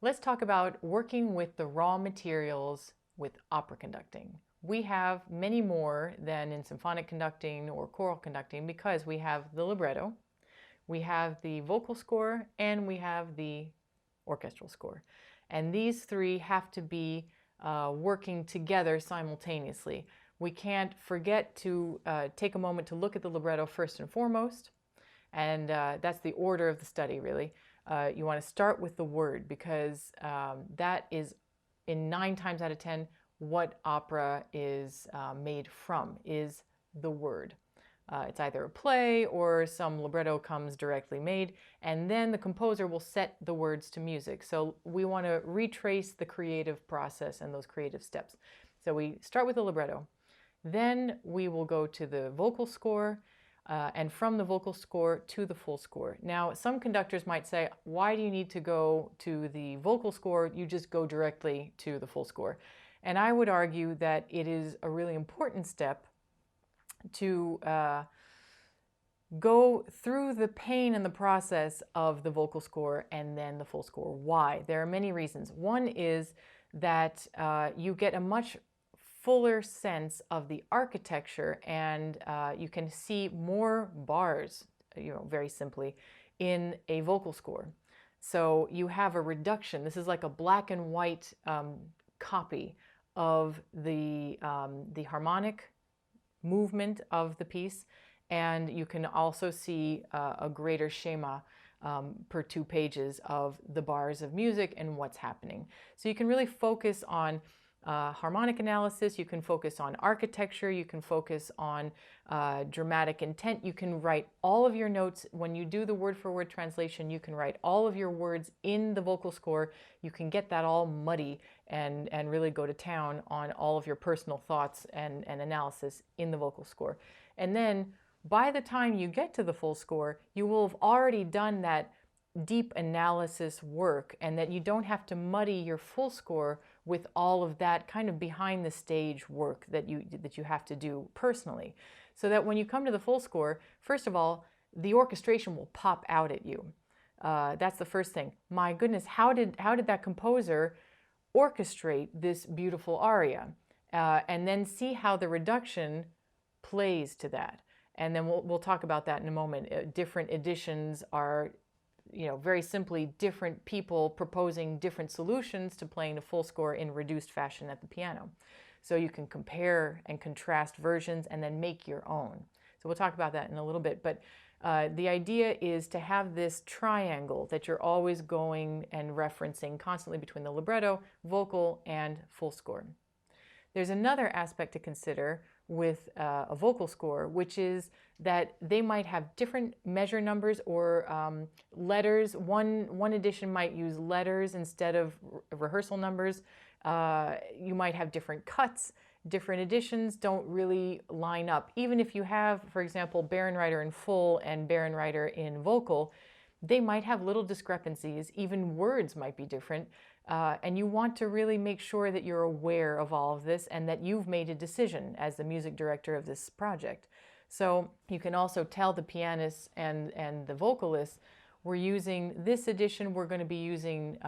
Let's talk about working with the raw materials with opera conducting. We have many more than in symphonic conducting or choral conducting because we have the libretto, we have the vocal score, and we have the orchestral score. And these three have to be working together simultaneously. We can't forget to take a moment to look at the libretto first and foremost, and that's the order of the study, really. You want to start with the word because that is, in 9 times out of 10, what opera is made from, is the word. It's either a play or some libretto comes directly made, and then the composer will set the words to music. So we want to retrace the creative process and those creative steps. So we start with the libretto. Then we will go to the vocal score, and from the vocal score to the full score. Now, some conductors might say, why do you need to go to the vocal score? You just go directly to the full score. And I would argue that it is a really important step to go through the pain and the process of the vocal score and then the full score. Why? There are many reasons. One is that you get a much fuller sense of the architecture, and you can see more bars, very simply, in a vocal score. So you have a reduction. This is like a black and white copy of the harmonic movement of the piece, and you can also see a greater schema per 2 pages of the bars of music and what's happening. So you can really focus on harmonic analysis, you can focus on architecture, you can focus on dramatic intent, you can write all of your notes. When you do the word-for-word translation, you can write all of your words in the vocal score. You can get that all muddy and really go to town on all of your personal thoughts and analysis in the vocal score. And then by the time you get to the full score, you will have already done that deep analysis work, and that you don't have to muddy your full score with all of that kind of behind the stage work that you have to do personally. So that when you come to the full score, first of all, the orchestration will pop out at you. That's the first thing. My goodness, how did that composer orchestrate this beautiful aria? And then see how the reduction plays to that. And then we'll talk about that in a moment. Different editions are, very simply different people proposing different solutions to playing the full score in reduced fashion at the piano. So you can compare and contrast versions and then make your own. So we'll talk about that in a little bit. But the idea is to have this triangle that you're always going and referencing constantly between the libretto, vocal, and full score. There's another aspect to consider with a vocal score, which is that they might have different measure numbers or letters. One edition might use letters instead of rehearsal numbers. You might have different cuts. Different editions don't really line up. Even if you have, for example, Bärenreiter in full and Bärenreiter in vocal, they might have little discrepancies. Even words might be different. And you want to really make sure that you're aware of all of this and that you've made a decision as the music director of this project. So you can also tell the pianists and the vocalists, we're using this edition, we're going to be using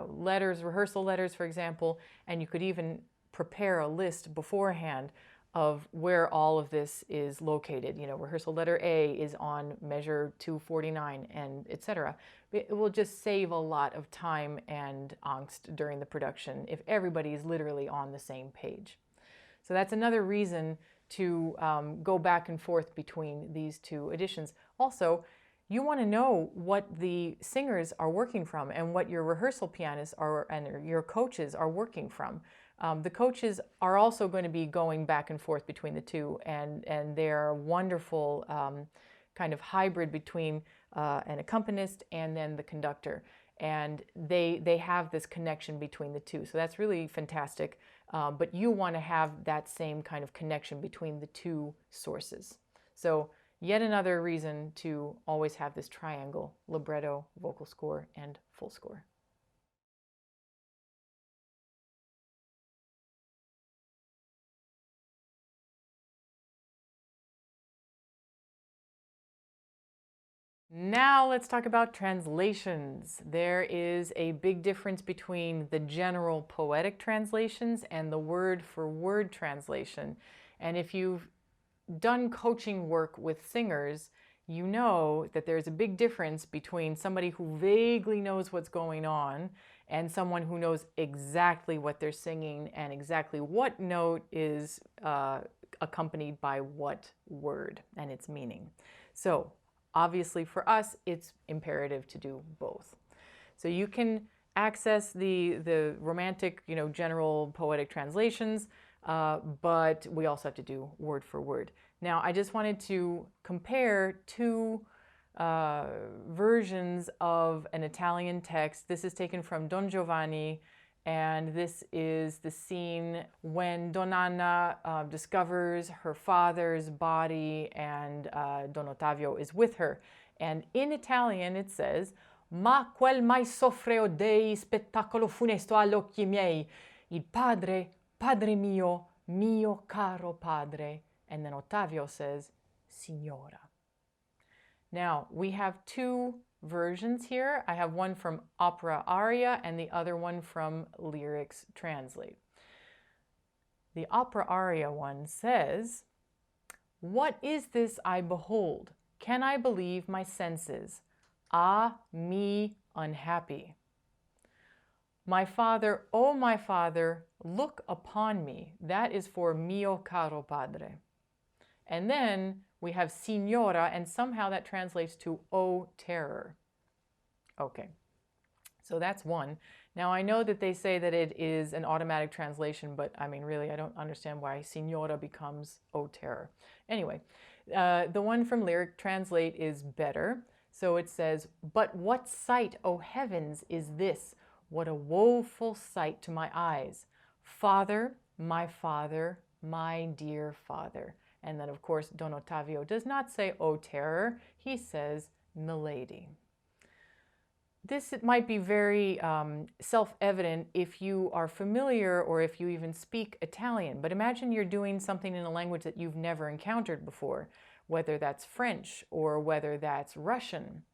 letters, rehearsal letters, for example, and you could even prepare a list beforehand of where all of this is located. Rehearsal letter A is on measure 249, and etc. It will just save a lot of time and angst during the production if everybody is literally on the same page. So that's another reason to go back and forth between these 2 editions. Also, you want to know what the singers are working from and what your rehearsal pianists and your coaches are working from. The coaches are also going to be going back and forth between the 2, and they're a wonderful kind of hybrid between an accompanist and then the conductor. And they have this connection between the 2. So that's really fantastic. But you want to have that same kind of connection between the 2 sources. So yet another reason to always have this triangle: libretto, vocal score, and full score. Now let's talk about translations. There is a big difference between the general poetic translations and the word-for-word translation. And if you've done coaching work with singers, you know that there's a big difference between somebody who vaguely knows what's going on and someone who knows exactly what they're singing and exactly what note is accompanied by what word and its meaning. So obviously for us, it's imperative to do both. So you can access the romantic, general poetic translations, but we also have to do word for word. Now, I just wanted to compare two versions of an Italian text. This is taken from Don Giovanni, and this is the scene when Donna discovers her father's body and Don Ottavio is with her. And in Italian it says, "Ma quel mai soffre o dei spettacolo funesto agli occhi miei, il padre, padre mio, mio caro padre." And then Ottavio says, "Signora." Now, we have two versions here. I have one from opera aria and the other one from lyrics translate. The opera aria one says, "What is this I behold? Can I believe my senses? Ah, me unhappy. My father, oh my father, look upon me." That is for mio caro padre. And then we have signora, and somehow that translates to "oh terror." Okay, so that's one. Now I know that they say that it is an automatic translation, but I mean, really, I don't understand why signora becomes "oh terror." Anyway, the one from lyric translate is better. So it says, "But what sight, O heavens, is this? What a woeful sight to my eyes. Father, my dear father." And then, of course, Don Ottavio does not say "oh terror," he says "milady." This might be very self-evident if you are familiar or if you even speak Italian, but imagine you're doing something in a language that you've never encountered before, whether that's French or whether that's Russian.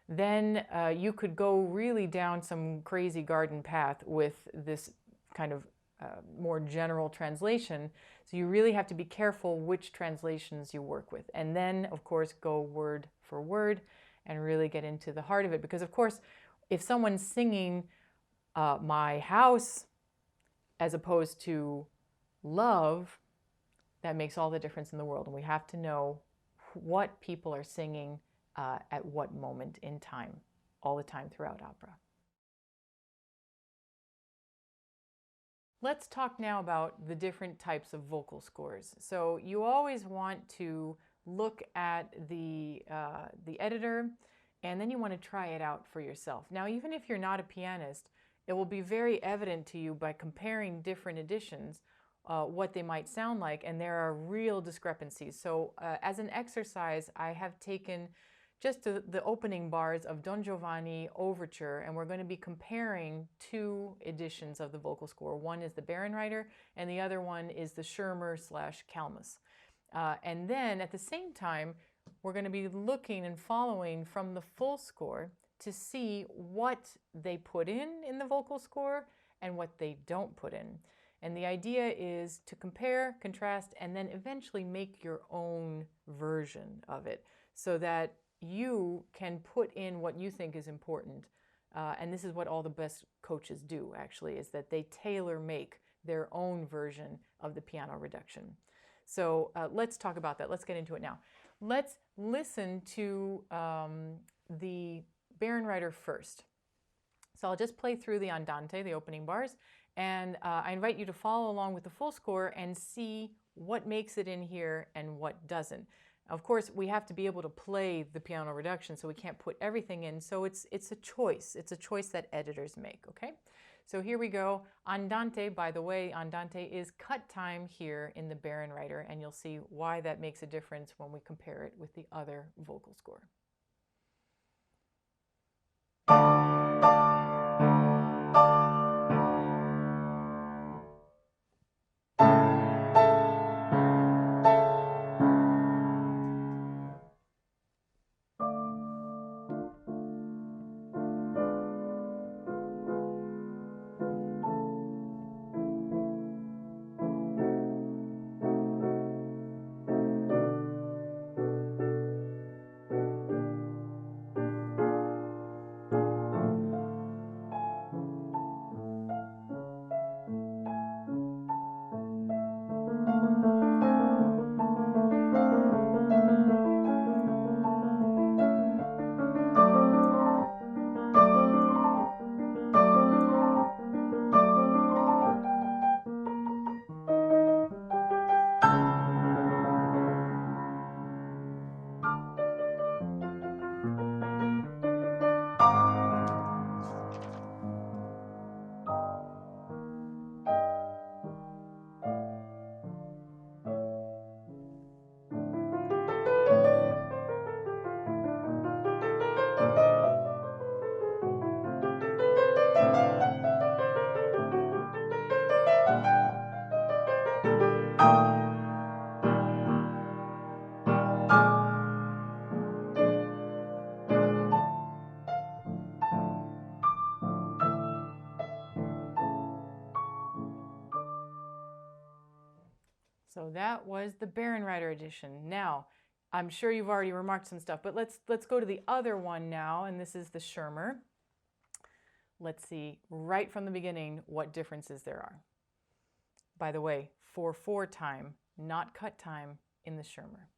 Then you could go really down some crazy garden path with this kind of more general translation. So you really have to be careful which translations you work with. And then, of course, go word for word and really get into the heart of it. Because, of course, if someone's singing "my house" as opposed to "love," that makes all the difference in the world. And we have to know what people are singing at what moment in time, all the time throughout opera. Let's talk now about the different types of vocal scores. So you always want to look at the editor, and then you want to try it out for yourself. Now, even if you're not a pianist, it will be very evident to you by comparing different editions what they might sound like, and there are real discrepancies. So as an exercise, I have taken just the opening bars of Don Giovanni Overture, and we're going to be comparing two editions of the vocal score. One is the Bärenreiter, and the other one is the Schirmer/Kalmus. And then at the same time, we're going to be looking and following from the full score to see what they put in the vocal score and what they don't put in. And the idea is to compare, contrast, and then eventually make your own version of it so that you can put in what you think is important. And this is what all the best coaches do, actually, is that they tailor-make their own version of the piano reduction. So let's talk about that. Let's get into it now. Let's listen to the Bärenreiter first. So I'll just play through the Andante, the opening bars, and I invite you to follow along with the full score and see what makes it in here and what doesn't. Of course, we have to be able to play the piano reduction, so we can't put everything in. So it's a choice. It's a choice that editors make, okay? So here we go. Andante, by the way, Andante is cut time here in the Bärenreiter, and you'll see why that makes a difference when we compare it with the other vocal score. So that was the Bärenreiter edition. Now, I'm sure you've already remarked some stuff, but let's go to the other one now, and this is the Schirmer. Let's see right from the beginning what differences there are. By the way, 4/4 time, not cut time in the Schirmer.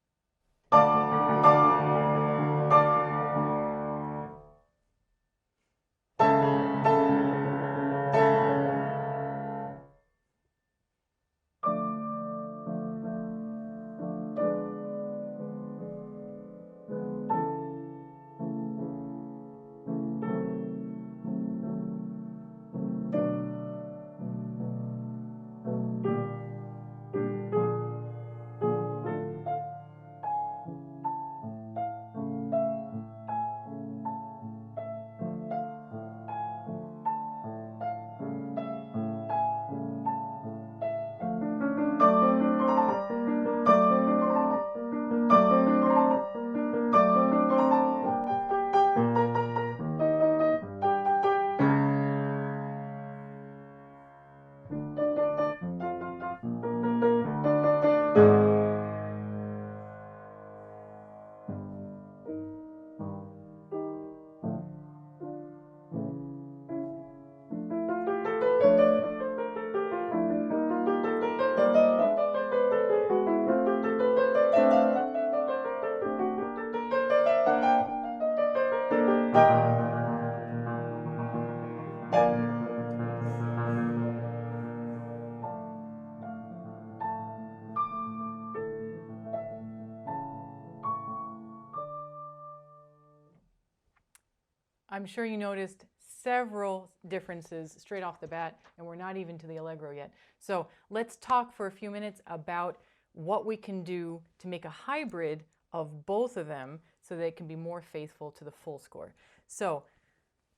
I'm sure you noticed several differences straight off the bat, and we're not even to the Allegro yet. So let's talk for a few minutes about what we can do to make a hybrid of both of them so they can be more faithful to the full score. So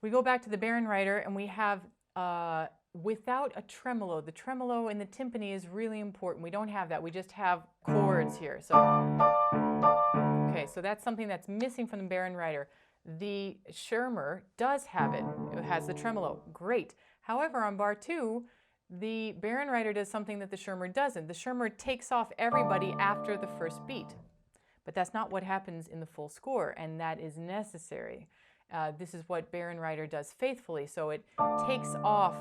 we go back to the Bärenreiter, and we have without a tremolo. The tremolo in the timpani is really important. We don't have that. We just have chords here. So okay, so that's something that's missing from the Bärenreiter. The Schirmer does have it. It has the tremolo. Great. However, on bar 2, the Bärenreiter does something that the Schirmer doesn't. The Schirmer takes off everybody after the first beat. But that's not what happens in the full score, and that is necessary. This is what Bärenreiter does faithfully. So it takes off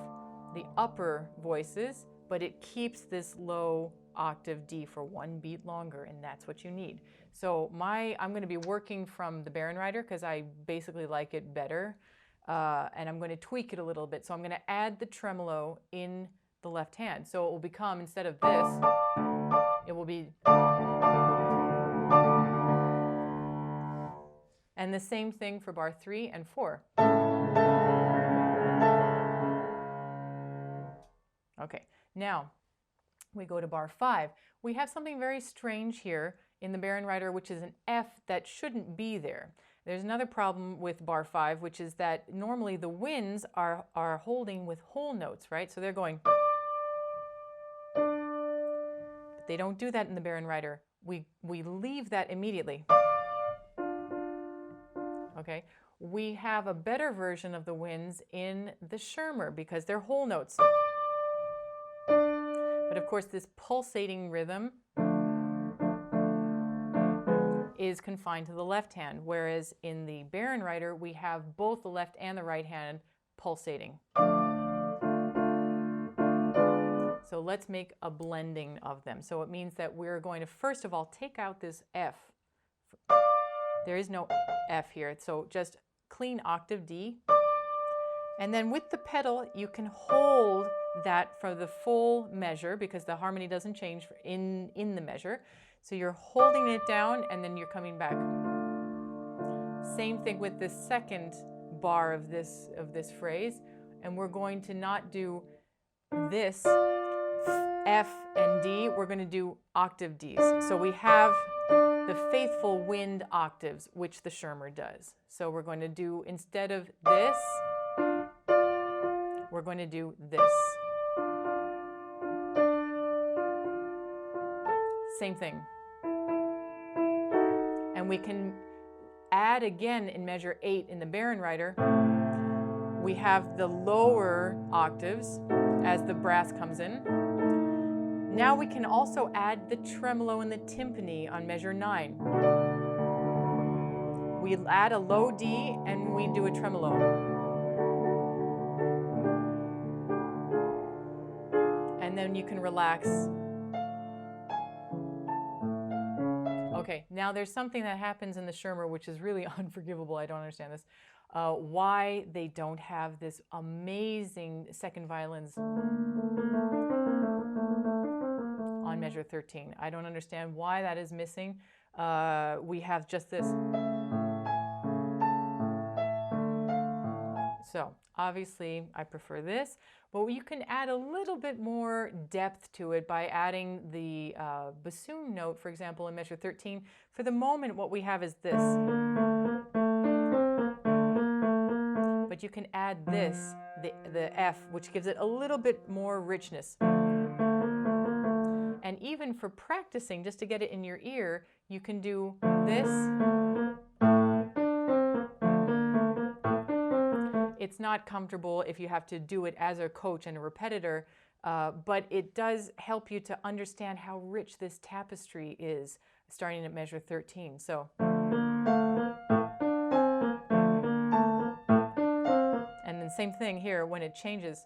the upper voices, but it keeps this low octave D for one beat longer, and that's what you need. So I'm going to be working from the Bärenreiter because I basically like it better, and I'm going to tweak it a little bit. So I'm going to add the tremolo in the left hand. So it will become, instead of this, it will be... And the same thing for bar 3 and 4. Okay, now we go to bar 5. We have something very strange here in the Bärenreiter, which is an F that shouldn't be there. There's another problem with bar 5, which is that normally the winds are holding with whole notes, right? So they're going... But they don't do that in the Bärenreiter. We leave that immediately. Okay, we have a better version of the winds in the Schirmer because they're whole notes. But of course, this pulsating rhythm is confined to the left hand, whereas in the Bärenreiter, we have both the left and the right hand pulsating. So let's make a blending of them. So it means that we're going to, first of all, take out this F. There is no F here, so just clean octave D. And then with the pedal, you can hold that for the full measure because the harmony doesn't change in the measure. So you're holding it down and then you're coming back. Same thing with the second bar of this phrase. And we're going to not do this F and D, we're going to do octave Ds. So we have the faithful wind octaves, which the Schirmer does. So we're going to do, instead of this, we're going to do this. Same thing. And we can add again in measure 8 in the Bärenreiter. We have the lower octaves as the brass comes in. Now we can also add the tremolo and the timpani on measure 9. We add a low D and we do a tremolo. And then you can relax. Okay, now there's something that happens in the Schirmer which is really unforgivable. I don't understand this. Why they don't have this amazing second violins on measure 13. I don't understand why that is missing. We have just this. So obviously I prefer this, but you can add a little bit more depth to it by adding the bassoon note, for example, in measure 13. For the moment, what we have is this. But you can add this, the F, which gives it a little bit more richness. And even for practicing, just to get it in your ear, you can do this. It's not comfortable if you have to do it as a coach and a repetitor, but it does help you to understand how rich this tapestry is, starting at measure 13. So, and then same thing here when it changes.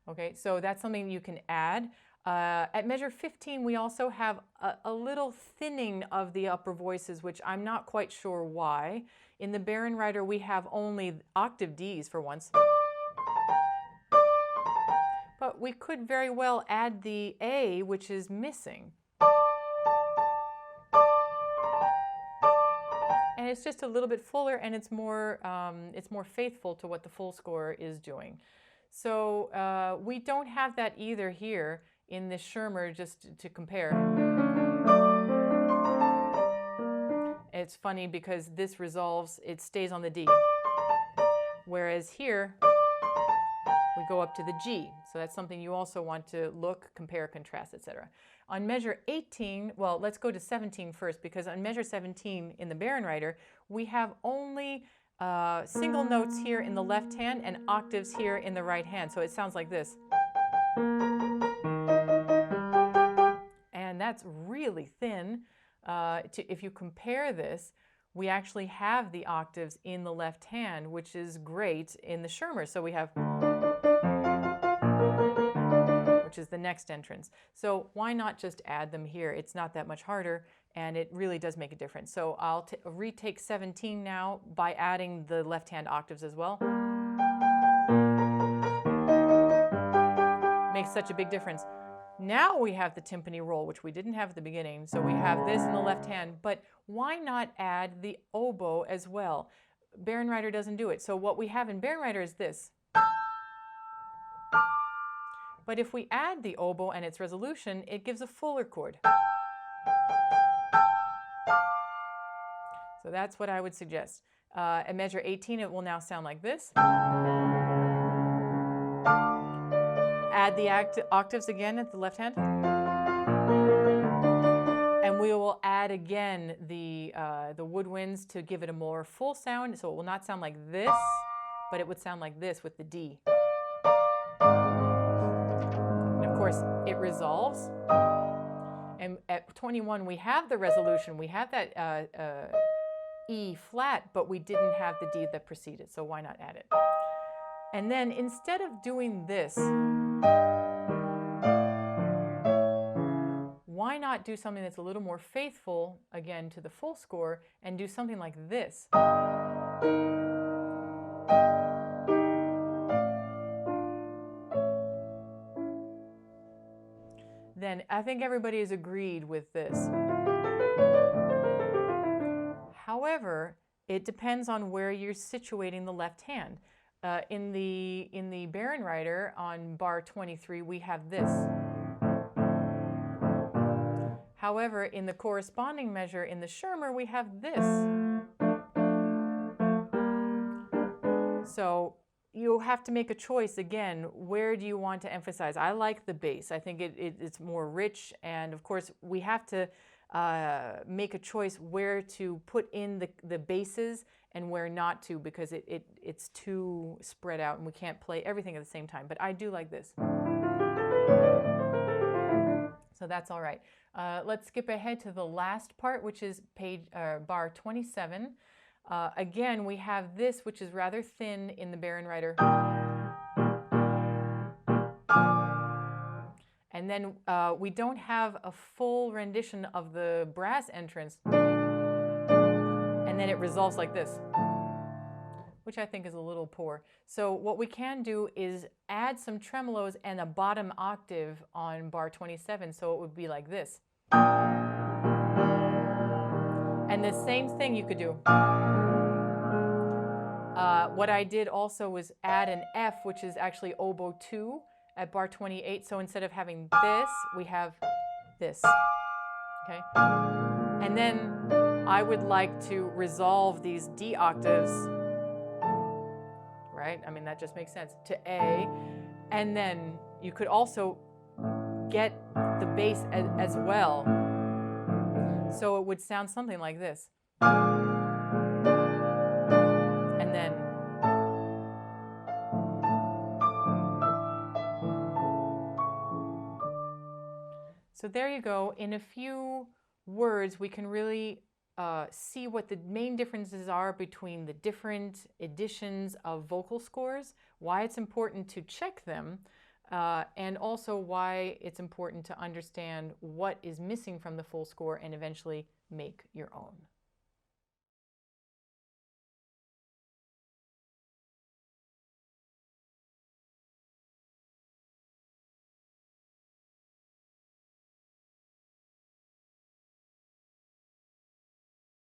Okay, so that's something you can add. At measure 15, we also have a little thinning of the upper voices, which I'm not quite sure why. In the Bärenreiter, we have only octave Ds for once. But we could very well add the A, which is missing. And it's just a little bit fuller, and it's more faithful to what the full score is doing. So we don't have that either here in this Schirmer, just to compare. It's funny because this resolves, it stays on the D. Whereas here, we go up to the G. So that's something you also want to look, compare, contrast, etc. On measure 18, well, let's go to 17 first, because on measure 17 in the Bärenreiter, we have only single notes here in the left hand and octaves here in the right hand. So it sounds like this. And that's really thin. If you compare this, we actually have the octaves in the left hand, which is great in the Schirmer. So we have, which is the next entrance. So why not just add them here? It's not that much harder, and it really does make a difference. So I'll retake 17 now by adding the left hand octaves as well. Makes such a big difference. Now we have the timpani roll, which we didn't have at the beginning. So we have this in the left hand, but why not add the oboe as well? Bärenreiter doesn't do it. So what we have in Bärenreiter is this. But if we add the oboe and its resolution, it gives a fuller chord. So that's what I would suggest. At measure 18, it will now sound like this. Add the octaves again at the left hand. And we will add again the woodwinds to give it a more full sound. So it will not sound like this, but it would sound like this with the D. And of course, it resolves. And at 21, we have the resolution. We have that E flat, but we didn't have the D that preceded. So why not add it? And then instead of doing this, why not do something that's a little more faithful, again, to the full score, and do something like this? Then I think everybody is agreed with this. However, it depends on where you're situating the left hand. In the Bärenreiter on bar 23, we have this. However, in the corresponding measure in the Schirmer, we have this. So you have to make a choice again. Where do you want to emphasize? I like the bass. I think it's more rich, and of course we have to make a choice where to put in the basses and where not to, because it's too spread out and we can't play everything at the same time. But I do like this. So that's all right. Let's skip ahead to the last part, which is bar 27. Again, we have this, which is rather thin in the Bärenreiter. And then we don't have a full rendition of the brass entrance. And then it resolves like this, which I think is a little poor. So what we can do is add some tremolos and a bottom octave on bar 27, so it would be like this. And the same thing you could do. What I did also was add an F, which is actually oboe 2 at bar 28. So instead of having this, we have this. Okay? And then I would like to resolve these D octaves, right? I mean, that just makes sense, to A. And then you could also get the bass as well. So it would sound something like this. And then so there you go. In a few words, we can really see what the main differences are between the different editions of vocal scores, why it's important to check them, and also why it's important to understand what is missing from the full score and eventually make your own.